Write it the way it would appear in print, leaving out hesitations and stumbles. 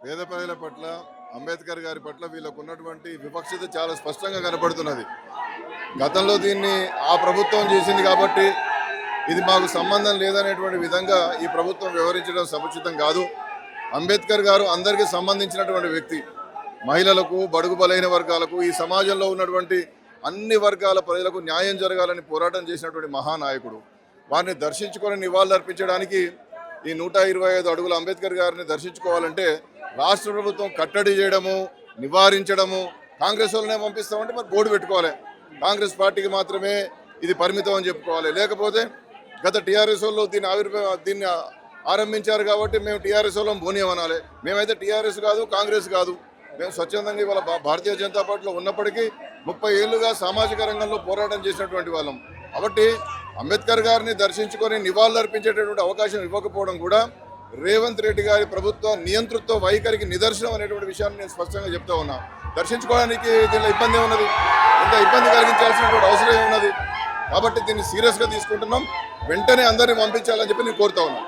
పేద ప్రజల పట్ల అంబేద్కర్ గారి పట్ల వీళ్ళకు ఉన్నటువంటి వివక్షత చాలా స్పష్టంగా కనపడుతున్నది. గతంలో దీన్ని ఆ ప్రభుత్వం చేసింది కాబట్టి ఇది మాకు సంబంధం లేదనేటువంటి విధంగా ఈ ప్రభుత్వం వ్యవహరించడం సముచితం కాదు. అంబేద్కర్ గారు అందరికీ సంబంధించినటువంటి వ్యక్తి. మహిళలకు, బడుగు బలైన వర్గాలకు, ఈ సమాజంలో ఉన్నటువంటి అన్ని వర్గాల ప్రజలకు న్యాయం జరగాలని పోరాటం చేసినటువంటి మహానాయకుడు. వారిని దర్శించుకొని నివాళులర్పించడానికి ఈ 125 అడుగుల అంబేద్కర్ గారిని దర్శించుకోవాలంటే రాష్ట్ర ప్రభుత్వం కట్టడి చేయడము, నివారించడము, కాంగ్రెస్ వాళ్ళనే పంపిస్తామంటే మరి బోర్డు పెట్టుకోవాలి. కాంగ్రెస్ పార్టీకి మాత్రమే ఇది పరిమితం అని చెప్పుకోవాలి. లేకపోతే గత టీఆర్ఎస్ వాళ్ళు దీన్ని ఆరంభించారు కాబట్టి మేము టీఆర్ఎస్ వాళ్ళం పోనీయమనాలి. మేమైతే టీఆర్ఎస్ కాదు, కాంగ్రెస్ కాదు. మేము స్వచ్ఛందంగా ఇవాళ భారతీయ జనతా పార్టీలో ఉన్నప్పటికీ 30 ఏళ్లుగా సామాజిక రంగంలో పోరాటం చేసినటువంటి వాళ్ళం. కాబట్టి అంబేద్కర్ గారిని దర్శించుకొని నివాళులర్పించేటటువంటి అవకాశం ఇవ్వకపోవడం కూడా రేవంత్ రెడ్డి గారి ప్రభుత్వ నియంతృత్వ వైఖరికి నిదర్శనం అనేటువంటి విషయాన్ని నేను స్పష్టంగా చెప్తా ఉన్నా. దర్శించుకోవడానికి దీనిలో ఇబ్బంది ఉన్నది, ఇంకా ఇబ్బంది కలిగించాల్సినటువంటి అవసరం ఉన్నది. కాబట్టి దీన్ని సీరియస్గా తీసుకుంటున్నాం. వెంటనే అందరినీ పంపించాలని చెప్పి నేను కోరుతా ఉన్నాను.